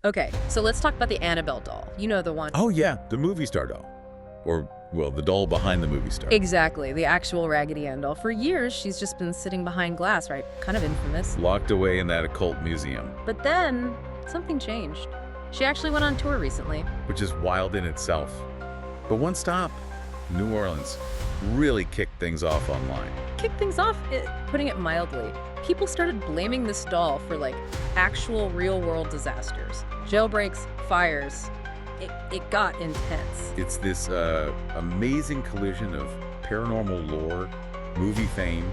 Okay, so let's talk about the Annabelle doll. You know the one. Oh yeah, the movie star doll. Or, well, the doll behind the movie star. Exactly, the actual Raggedy Ann doll. For years, she's just been sitting behind glass, right? Kind of infamous. Locked away in that occult museum. But then, something changed. She actually went on tour recently. Which is wild in itself. But one stop, New Orleans, really kicked things off online. Kicked things off, putting it mildly. People started blaming this doll for, like, actual real-world disasters. Jailbreaks, fires. It got intense. It's this amazing collision of paranormal lore, movie fame,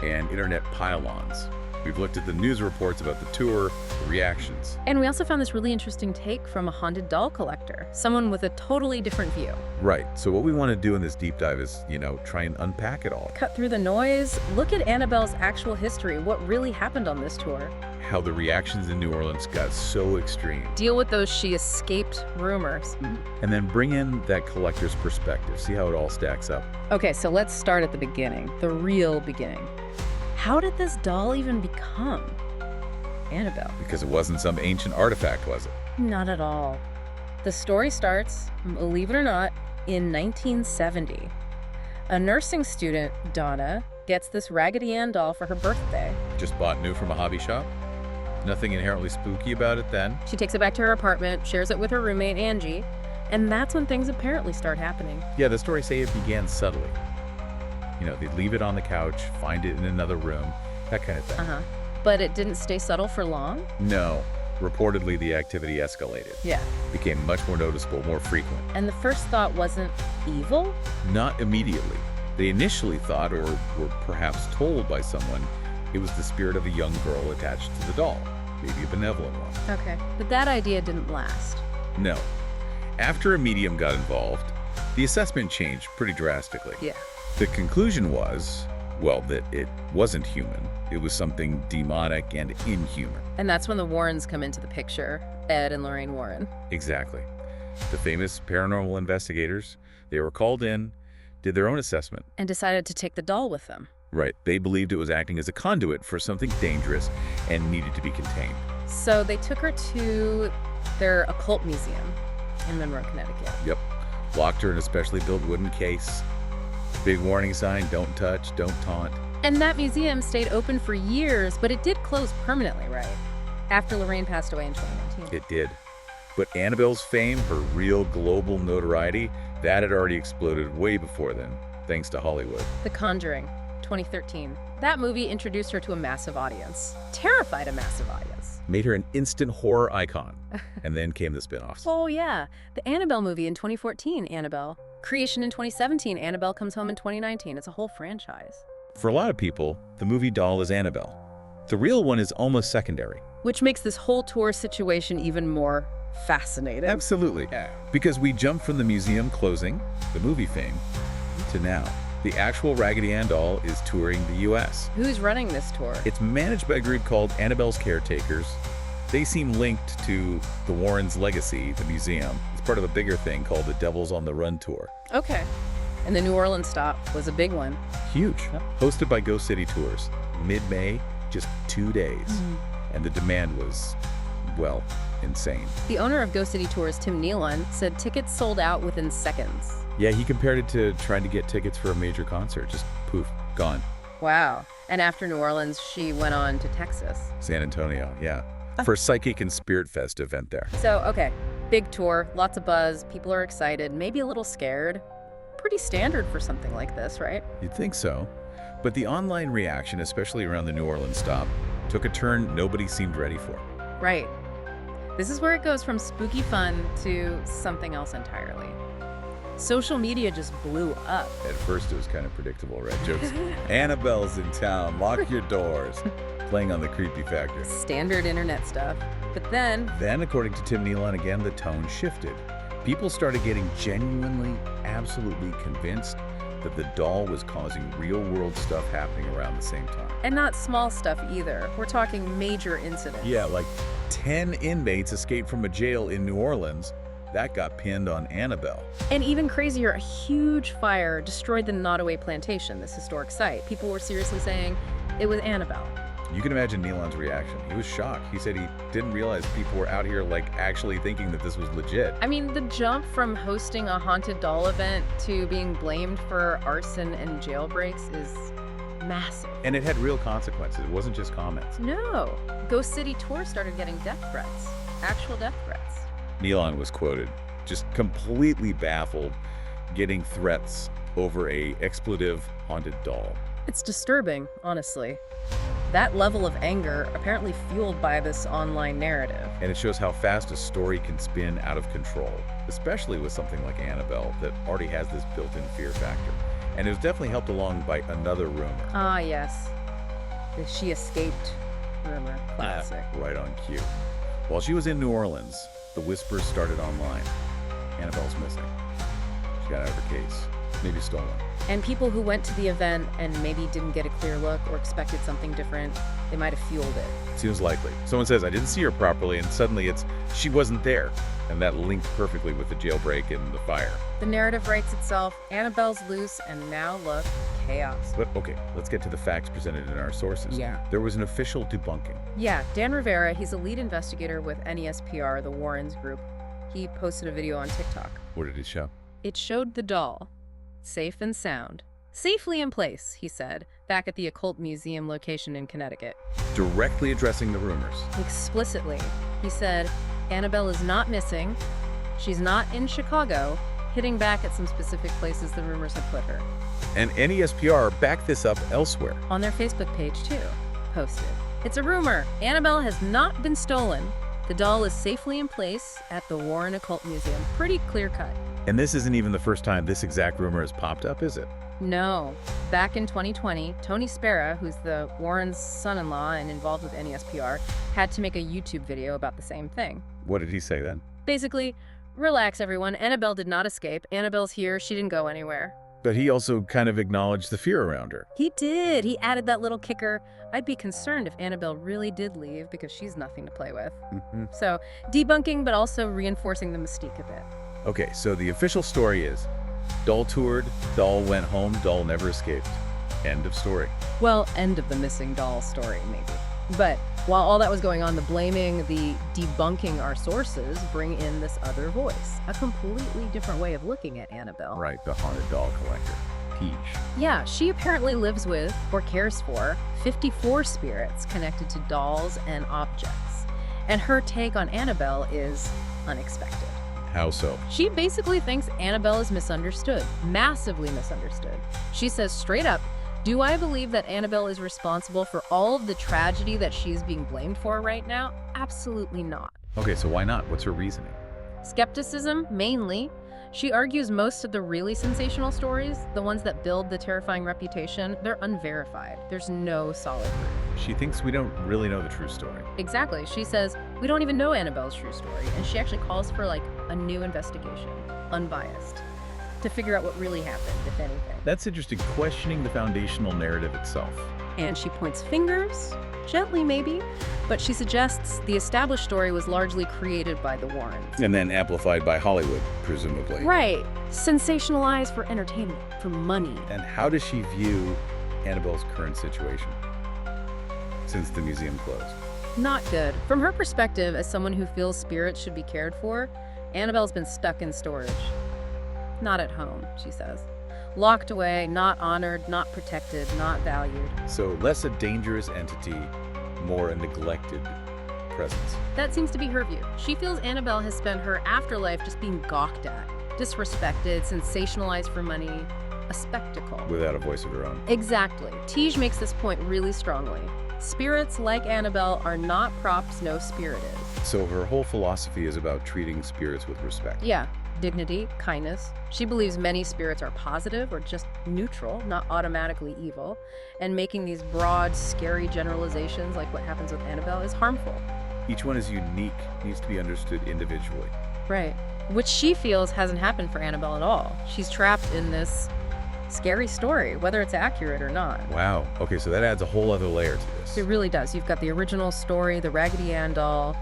and internet pile-ons. We've looked at the news reports about the tour, the reactions. And we also found this really interesting take from a haunted doll collector, someone with a totally different view. Right, so what we want to do in this deep dive is, try and unpack it all. Cut through the noise, look at Annabelle's actual history, what really happened on this tour. How the reactions in New Orleans got so extreme. Deal with those she escaped rumors. And then bring in that collector's perspective, see how it all stacks up. Okay, so let's start at the beginning, the real beginning. How did this doll even become Annabelle? Because it wasn't some ancient artifact, was it? Not at all. The story starts, believe it or not, in 1970. A nursing student, Donna, gets this Raggedy Ann doll for her birthday. Just bought new from a hobby shop? Nothing inherently spooky about it then? She takes it back to her apartment, shares it with her roommate, Angie, and that's when things apparently start happening. Yeah, the stories say it began subtly. They'd leave it on the couch, find it in another room, that kind of thing. But it didn't stay subtle for long? No. Reportedly, the activity escalated. Yeah. Became much more noticeable, more frequent. And the first thought wasn't evil? Not immediately. They initially thought, or were perhaps told by someone, it was the spirit of a young girl attached to the doll. Maybe a benevolent one. Okay. But that idea didn't last. No. After a medium got involved, the assessment changed pretty drastically. Yeah. The conclusion was, well, that it wasn't human. It was something demonic and inhuman. And that's when the Warrens come into the picture, Ed and Lorraine Warren. Exactly. The famous paranormal investigators, they were called in, did their own assessment. And decided to take the doll with them. Right. They believed it was acting as a conduit for something dangerous and needed to be contained. So they took her to their occult museum in Monroe, Connecticut. Yep. Locked her in a specially built wooden case. Big warning sign, don't touch, don't taunt. And that museum stayed open for years, but it did close permanently, right? After Lorraine passed away in 2019. It did. But Annabelle's fame, her real global notoriety, that had already exploded way before then, thanks to Hollywood. The Conjuring, 2013. That movie introduced her to a massive audience. Terrified a massive audience. Made her an instant horror icon. And then came the spin-offs. Oh yeah, the Annabelle movie in 2014, Annabelle. Creation in 2017, Annabelle Comes Home in 2019. It's a whole franchise. For a lot of people, the movie doll is Annabelle. The real one is almost secondary. Which makes this whole tour situation even more fascinating. Absolutely. Because we jump from the museum closing, the movie fame, to now. The actual Raggedy Ann doll is touring the U.S. Who's running this tour? It's managed by a group called Annabelle's Caretakers. They seem linked to the Warrens' legacy, the museum. It's part of a bigger thing called the Devils on the Run tour. Okay. And the New Orleans stop was a big one. Huge. Hosted by Ghost City Tours. Mid-May, just 2 days. And the demand was, well, insane. The owner of Ghost City Tours, Tim Nealon, said tickets sold out within seconds. Yeah, he compared it to trying to get tickets for a major concert. Just poof, gone. Wow. And after New Orleans, she went on to Texas. San Antonio, yeah. For a Psychic and Spirit Fest event there. So, okay, big tour, lots of buzz, people are excited, maybe a little scared. Pretty standard for something like this, right? You'd think so. But the online reaction, especially around the New Orleans stop, took a turn nobody seemed ready for. Right. This is where it goes from spooky fun to something else entirely. Social media just blew up. At first it was kind of predictable, right? Jokes, Annabelle's in town, lock your doors. Playing on the creepy factor. Standard internet stuff. But then, according to Tim Nealon again, the tone shifted. People started getting genuinely, absolutely convinced that the doll was causing real-world stuff happening around the same time. and not small stuff either. We're talking major incidents. Yeah, like 10 inmates escaped from a jail in New Orleans. That got pinned on Annabelle. And even crazier, a huge fire destroyed the Nottoway Plantation, this historic site. People were seriously saying it was Annabelle. You can imagine Nealon's reaction. He was shocked. He said he didn't realize people were out here, like, actually thinking that this was legit. I mean, the jump from hosting a haunted doll event to being blamed for arson and jailbreaks is massive. And it had real consequences. It wasn't just comments. No. Ghost City Tour started getting death threats. Actual death threats. Nealon was quoted, just completely baffled, getting threats over a expletive haunted doll. It's disturbing, honestly. That level of anger apparently fueled by this online narrative. And it shows how fast a story can spin out of control, especially with something like Annabelle that already has this built-in fear factor. And it was definitely helped along by another rumor. Ah, yes. The she escaped rumor. Classic. Right on cue. While she was in New Orleans, the whispers started online. Annabelle's missing. She got out of her case. Maybe stolen. And people who went to the event and maybe didn't get a clear look or expected something different, they might have fueled it. Seems likely. Someone says, I didn't see her properly, and suddenly it's, she wasn't there. And that linked perfectly with the jailbreak and the fire. The narrative writes itself. Annabelle's loose, and now look, chaos. But okay, let's get to the facts presented in our sources. Yeah. There was an official debunking. Yeah, Dan Rivera, he's a lead investigator with NESPR, the Warrens group. He posted a video on TikTok. What did it show? It showed the doll, safe and sound. Safely in place, he said, back at the Occult Museum location in Connecticut. Directly addressing the rumors. Explicitly, he said, Annabelle is not missing. She's not in Chicago, hitting back at some specific places the rumors had put her. And NESPR backed this up elsewhere. On their Facebook page, too, posted. It's a rumor. Annabelle has not been stolen. The doll is safely in place at the Warrens Occult Museum. Pretty clear-cut. And this isn't even the first time this exact rumor has popped up, is it? No. Back in 2020, Tony Spera, who's the Warrens' son-in-law and involved with NESPR, had to make a YouTube video about the same thing. What did he say then? Basically, relax everyone, Annabelle did not escape. Annabelle's here, she didn't go anywhere. But he also kind of acknowledged the fear around her. He did. He added that little kicker. I'd be concerned if Annabelle really did leave because she's nothing to play with. So, debunking, but also reinforcing the mystique a bit. Okay, so the official story is, doll toured, doll went home, doll never escaped. End of story. Well, end of the missing doll story, maybe. But while all that was going on, the blaming, the debunking our sources bring in this other voice. A completely different way of looking at Annabelle. Right, the haunted doll collector. Peach. Yeah, she apparently lives with, or cares for, 54 spirits connected to dolls and objects. And her take on Annabelle is unexpected. How so? She basically thinks Annabelle is misunderstood, massively misunderstood. She says straight up, do I believe that Annabelle is responsible for all of the tragedy that she's being blamed for right now? Absolutely not. Okay, so why not? What's her reasoning? Skepticism, mainly. She argues most of the really sensational stories, the ones that build the terrifying reputation, they're unverified. There's no solid proof. She thinks we don't really know the true story. Exactly. She says, we don't even know Annabelle's true story, and she actually calls for, like, a new investigation, unbiased, to figure out what really happened, if anything. That's interesting, questioning the foundational narrative itself. And she points fingers, gently maybe, but she suggests the established story was largely created by the Warrens. And then amplified by Hollywood, presumably. Right. Sensationalized for entertainment, for money. And how does she view Annabelle's current situation since the museum closed? Not good. From her perspective, as someone who feels spirits should be cared for, Annabelle's been stuck in storage. Not at home, she says. Locked away, not honored, not protected, not valued. So less a dangerous entity, more a neglected presence. That seems to be her view. She feels Annabelle has spent her afterlife just being gawked at, disrespected, sensationalized for money, a spectacle. Without a voice of her own. Exactly. Tej makes this point really strongly. Spirits like Annabelle are not props, no spirit is. So her whole philosophy is about treating spirits with respect. Yeah. Dignity, kindness. She believes many spirits are positive or just neutral, not automatically evil, and making these broad, scary generalizations like what happens with Annabelle is harmful. Each one is unique, needs to be understood individually. Right. Which she feels hasn't happened for Annabelle at all. She's trapped in this scary story, whether it's accurate or not. Wow. Okay, so that adds a whole other layer to this. It really does. You've got the original story, the Raggedy Ann doll,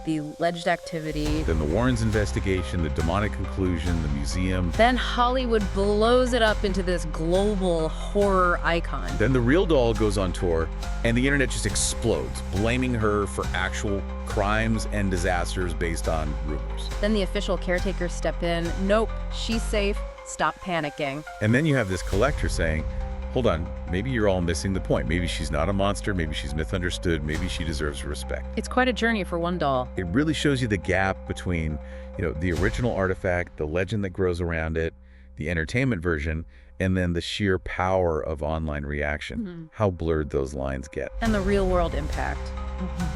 the alleged activity. Then the Warrens investigation, the demonic conclusion, the museum. Then Hollywood blows it up into this global horror icon. Then the real doll goes on tour, and the internet just explodes, blaming her for actual crimes and disasters based on rumors. Then the official caretakers step in. Nope, she's safe. Stop panicking. And then you have this collector saying, hold on, maybe you're all missing the point. Maybe she's not a monster, maybe she's misunderstood, maybe she deserves respect. It's quite a journey for one doll. It really shows you the gap between, the original artifact, the legend that grows around it, the entertainment version, and then the sheer power of online reaction. How blurred those lines get. And the real-world impact.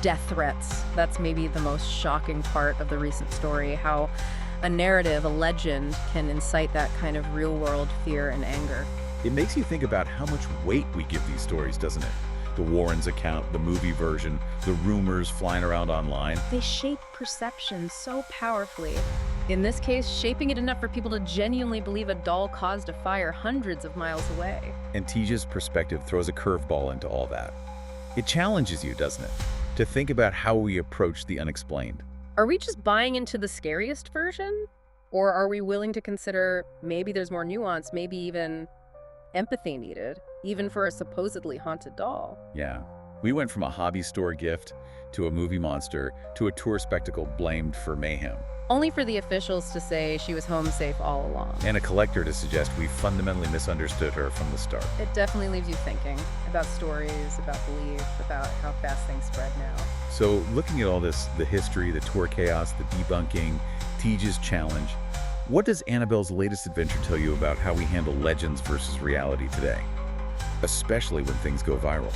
Death threats. That's maybe the most shocking part of the recent story, how a narrative, a legend, can incite that kind of real-world fear and anger. It makes you think about how much weight we give these stories, doesn't it? The Warrens account, the movie version, the rumors flying around online. They shape perception so powerfully. In this case, shaping it enough for people to genuinely believe a doll caused a fire hundreds of miles away. And Tija's perspective throws a curveball into all that. It challenges you, doesn't it? To think about how we approach the unexplained. Are we just buying into the scariest version? Or are we willing to consider maybe there's more nuance, maybe even empathy needed, even for a supposedly haunted doll? Yeah. We went from a hobby store gift to a movie monster to a tour spectacle blamed for mayhem. Only for the officials to say she was home safe all along. And a collector to suggest we fundamentally misunderstood her from the start. It definitely leaves you thinking about stories, about belief, about how fast things spread now. So looking at all this, the history, the tour chaos, the debunking, Tija's challenge, what does Annabelle's latest adventure tell you about how we handle legends versus reality today? Especially when things go viral.